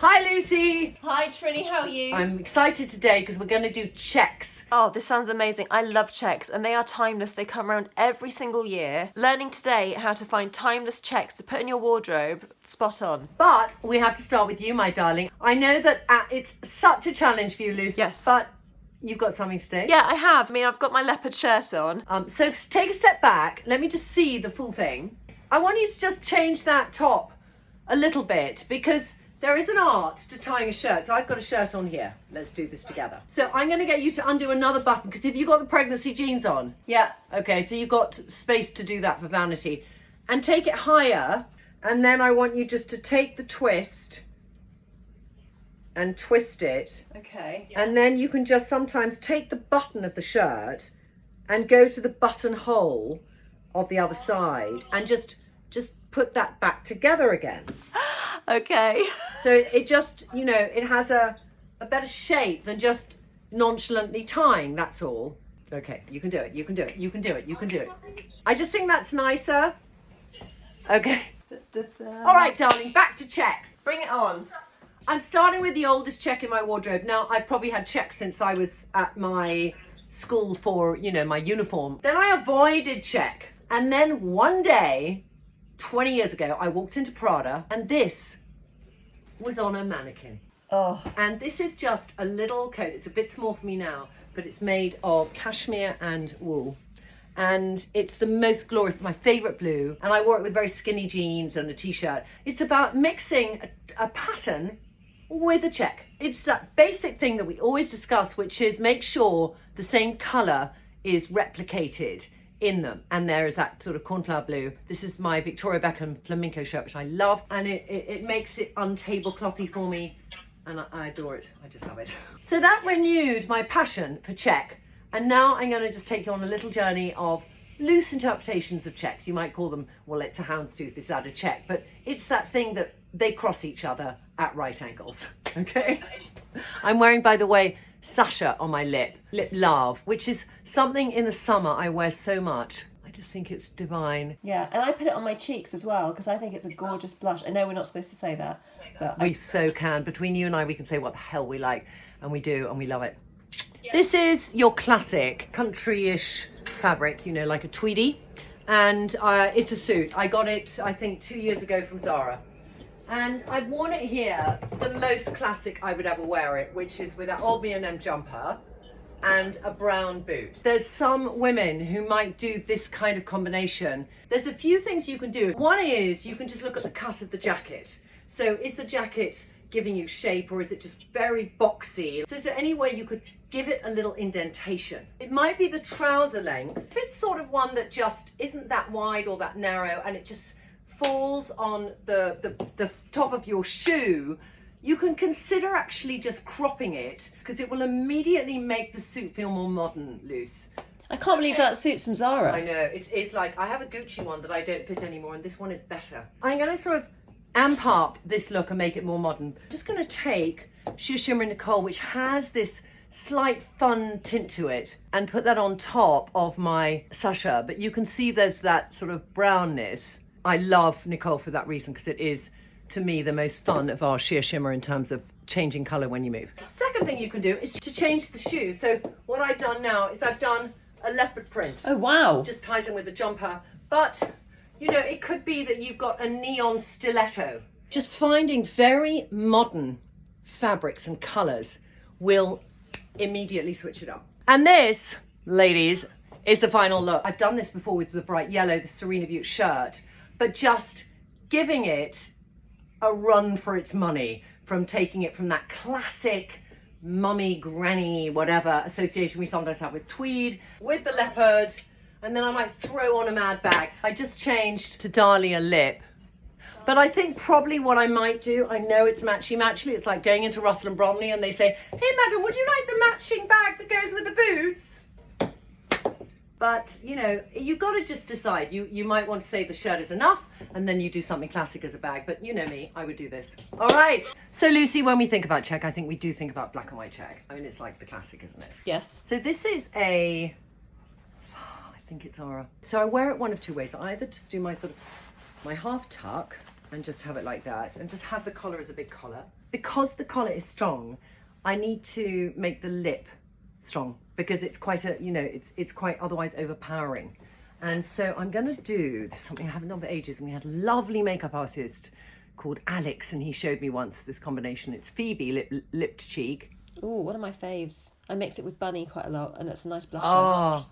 Hi Lucy! Hi Trinny, how are you? I'm excited today because we're going to do checks. Oh, this sounds amazing. I love checks and they are timeless. They come around every single year. Learning today how to find timeless checks to put in your wardrobe, spot on. But we have to start with you, my darling. I know that it's such a challenge for you, Lucy. Yes. But you've got something today. Yeah, I have. I mean, I've got my leopard shirt on. So take a step back. Let me just see the full thing. I want you to just change that top a little bit because there is an art to tying a shirt. So I've got a shirt on here. Let's do this together. So I'm going to get you to undo another button because if you've got the pregnancy jeans on. Yeah. Okay, so you've got space to do that for vanity. And take it higher. And then I want you just to take the twist and twist it. Okay. And then you can just sometimes take the button of the shirt and go to the buttonhole of the other side and just put that back together again. Okay. So it just, you know, it has a better shape than just nonchalantly tying, that's all. Okay, you can do it, you can do it, you can do it, you can do it. I just think that's nicer. Okay. All right, darling, back to checks. Bring it on. I'm starting with the oldest check in my wardrobe. Now, I've probably had checks since I was at my school for, you know, my uniform. Then I avoided check. And then one day, 20 years ago, I walked into Prada and this was on a mannequin. Oh. And this is just a little coat. It's a bit small for me now, but it's made of cashmere and wool. And it's the most glorious, my favorite blue. And I wore it with very skinny jeans and a t-shirt. It's about mixing a pattern with a check. It's that basic thing that we always discuss, which is make sure the same color is replicated in them. And there is that sort of cornflower blue. This is my Victoria Beckham flamenco shirt, which I love. And it makes it untableclothy for me. And I adore it. I just love it. So that renewed my passion for check. And now I'm going to just take you on a little journey of loose interpretations of checks. You might call them, well, it's a houndstooth, it's out of check. But it's that thing that they cross each other at right angles, okay? I'm wearing, by the way, Sasha on my lip love, which is something in the summer I wear so much. I just think it's divine. Yeah, and I put it on my cheeks as well because I think it's a gorgeous blush. I know we're not supposed to say that, but We so can. Between you and I, we can say what the hell we like, and we do, and we love it. This is your classic country-ish fabric, you know, like a tweedy, and it's a suit. I got it, I think, 2 years ago from Zara. And I've worn it here, the most classic I would ever wear it, which is with that old B&M jumper and a brown boot. There's some women who might do this kind of combination. There's a few things you can do. One is you can just look at the cut of the jacket. So is the jacket giving you shape or is it just very boxy? So is there any way you could give it a little indentation? It might be the trouser length. If it's sort of one that just isn't that wide or that narrow and it just falls on the top of your shoe, you can consider actually just cropping it because it will immediately make the suit feel more modern, loose. I can't believe that suit's from Zara. I know, it's like, I have a Gucci one that I don't fit anymore and this one is better. I'm going to sort of amp up this look and make it more modern. I'm just going to take Sheer Shimmer Nicole, which has this slight fun tint to it, and put that on top of my Sasha, but you can see there's that sort of brownness. I love Nicole for that reason because it is, to me, the most fun of our sheer shimmer in terms of changing colour when you move. The second thing you can do is to change the shoes. So what I've done now is I've done a leopard print. Oh, wow. Just ties in with the jumper. But, you know, it could be that you've got a neon stiletto. Just finding very modern fabrics and colours will immediately switch it up. And this, ladies, is the final look. I've done this before with the bright yellow, the Serena Butte shirt, but just giving it a run for its money from taking it from that classic mummy, granny, whatever association we sometimes have with tweed, with the leopard, and then I might throw on a mad bag. I just changed to Dahlia lip. But I think probably what I might do, I know it's matchy-matchy, it's like going into Russell and Bromley and they say, hey madam, would you like the matching bag that goes with the boots? But, you know, you've got to just decide. You might want to say the shirt is enough and then you do something classic as a bag. But you know me, I would do this. All right. So, Lucy, when we think about check, I think we do think about black and white check. I mean, it's like the classic, isn't it? Yes. So this is I think it's Zara. So I wear it one of two ways. I either just do my half tuck and just have it like that and just have the collar as a big collar. because the collar is strong, I need to make the lip strong because it's quite a, you know, it's quite otherwise overpowering. And so I'm going to do something I haven't done for ages. And we had a lovely makeup artist called Alex, and he showed me once this combination. It's Phoebe lip to cheek. Oh, one of my faves. I mix it with Bunny quite a lot, and it's a nice blusher. Oh,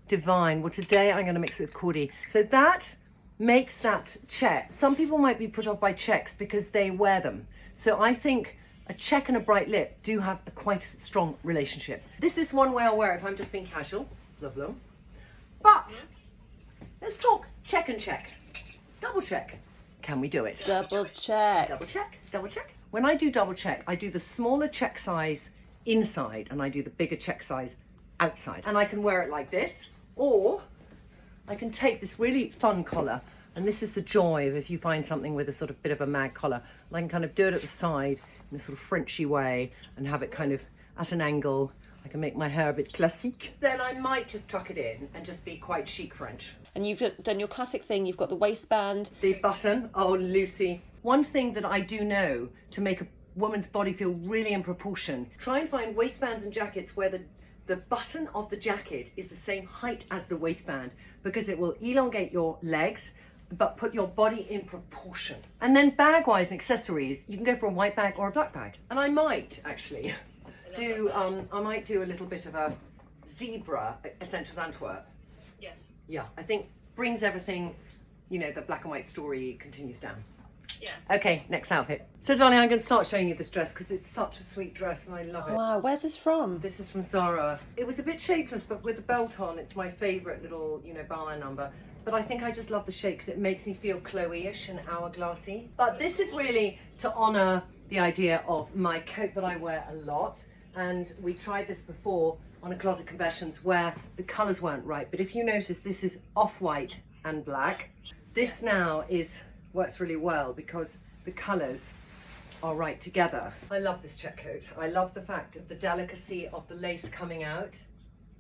divine. Well, today I'm going to mix it with Cordy. So that makes that check. Some people might be put off by checks because they wear them. So I think a check and a bright lip do have a quite strong relationship. This is one way I'll wear it if I'm just being casual. Lovely. But let's talk check and check. Double check. Can we do it? Double check. Double check. Double check. When I do double check, I do the smaller check size inside and I do the bigger check size outside. And I can wear it like this, or I can take this really fun collar, and this is the joy of if you find something with a sort of bit of a mag collar, and I can kind of do it at the side in a sort of Frenchy way and have it kind of at an angle. I can make my hair a bit classique. Then I might just tuck it in and just be quite chic French. And you've done your classic thing. You've got the waistband. The button. Oh, Lucy. One thing that I do know to make a woman's body feel really in proportion, try and find waistbands and jackets where the button of the jacket is the same height as the waistband, because it will elongate your legs but put your body in proportion. And then bag-wise and accessories, you can go for a white bag or a black bag. And I might actually do a little bit of a zebra Essentials Antwerp. Yes. Yeah, I think brings everything, you know, the black and white story continues down. Yeah. Okay, next outfit. So darling, I'm going to start showing you this dress because it's such a sweet dress and I love it. Wow, where's this from? This is from Zara. It was a bit shapeless, but with the belt on, it's my favourite little, you know, bar number. But I think I just love the shape because it makes me feel Chloe-ish and hourglassy. But this is really to honour the idea of my coat that I wear a lot. And we tried this before on a Closet Confessions where the colours weren't right. But if you notice, this is off-white and black. This now works really well because the colours are right together. I love this check coat. I love the fact of the delicacy of the lace coming out.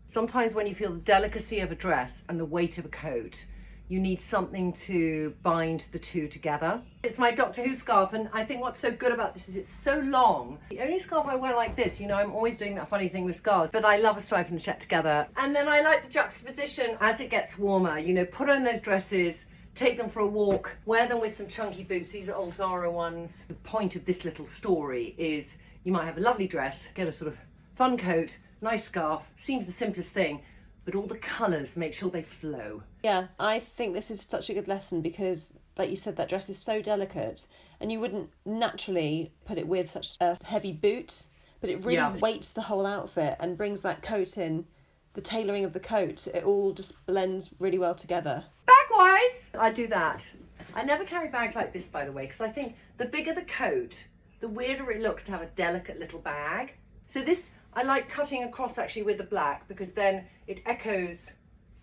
Sometimes when you feel the delicacy of a dress and the weight of a coat, you need something to bind the two together. It's my Doctor Who scarf, and I think what's so good about this is it's so long. The only scarf I wear like this, you know, I'm always doing that funny thing with scarves, but I love a stripe and a check together. And then I like the juxtaposition as it gets warmer, you know, put on those dresses, take them for a walk, wear them with some chunky boots. These are old Zara ones. The point of this little story is you might have a lovely dress, get a sort of fun coat, nice scarf, seems the simplest thing, but all the colours make sure they flow. Yeah, I think this is such a good lesson because, like you said, that dress is so delicate and you wouldn't naturally put it with such a heavy boot, but it really weights the whole outfit and brings that coat in, the tailoring of the coat, it all just blends really well together. Bag-wise, I do that. I never carry bags like this, by the way, because I think the bigger the coat, the weirder it looks to have a delicate little bag. So this, I like cutting across actually with the black because then it echoes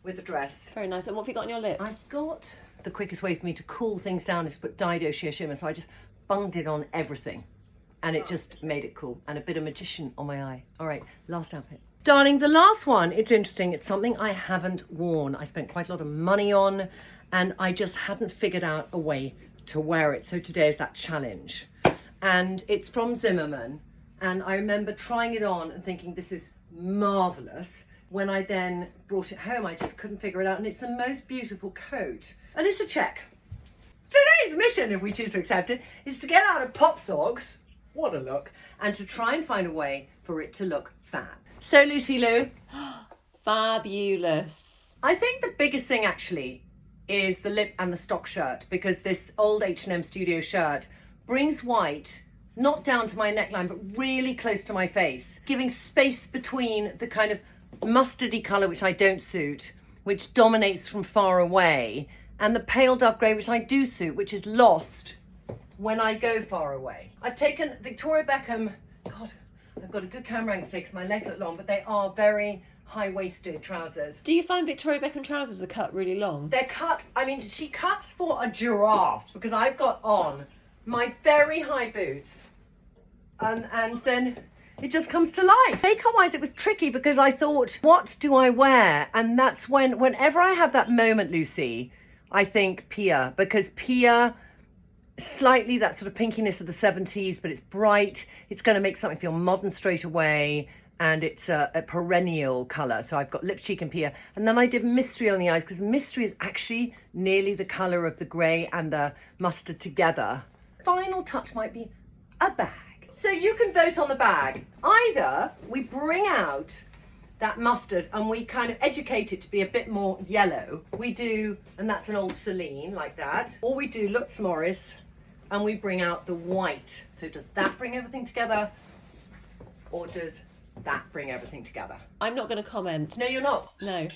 with the dress. Very nice. And what have you got on your lips? I've got, the quickest way for me to cool things down is to put Dido Sheer Shimmer, so I just bunged it on everything and it just made it cool, and a bit of magician on my eye. All right, last outfit. Darling, the last one, it's interesting. It's something I haven't worn. I spent quite a lot of money on and I just hadn't figured out a way to wear it. So today is that challenge. And it's from Zimmermann. And I remember trying it on and thinking, this is marvellous. When I then brought it home, I just couldn't figure it out. And it's the most beautiful coat. And it's a check. Today's mission, if we choose to accept it, is to get out of pop socks. What a look. And to try and find a way for it to look fab. So Lucy Lou. Fabulous. I think the biggest thing actually is the lip and the stock shirt, because this old H&M Studio shirt brings white not down to my neckline, but really close to my face, giving space between the kind of mustardy colour, which I don't suit, which dominates from far away, and the pale dove grey, which I do suit, which is lost when I go far away. I've taken Victoria Beckham, God, I've got a good camera angle today because my legs look long, but they are very high-waisted trousers. Do you find Victoria Beckham trousers are cut really long? They're cut, I mean, she cuts for a giraffe, because I've got on my very high boots, and then it just comes to life. Makeup-wise, it was tricky because I thought, what do I wear? And that's whenever I have that moment, Lucy, I think Pia, because Pia slightly that sort of pinkiness of the 70s, but it's bright. It's going to make something feel modern straight away. And it's a perennial colour. So I've got lip, cheek and Pia. And then I did mystery on the eyes, because mystery is actually nearly the colour of the grey and the mustard together. Final touch might be a bag. So you can vote on the bag. Either we bring out that mustard and we kind of educate it to be a bit more yellow. We do, and that's an old Celine like that. Or we do Lux Morris and we bring out the white. So does that bring everything together? Or does that bring everything together? I'm not going to comment. No, you're not. No.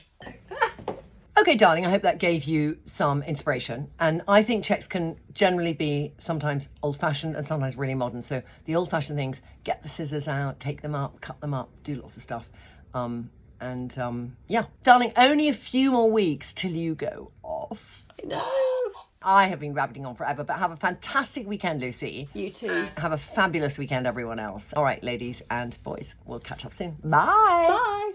Okay, darling, I hope that gave you some inspiration. And I think checks can generally be sometimes old-fashioned and sometimes really modern. So the old-fashioned things, get the scissors out, take them up, cut them up, do lots of stuff. Yeah. Darling, only a few more weeks till you go off. I know. I have been rabbiting on forever, but have a fantastic weekend, Lucy. You too. Have a fabulous weekend, everyone else. All right, ladies and boys, we'll catch up soon. Bye. Bye.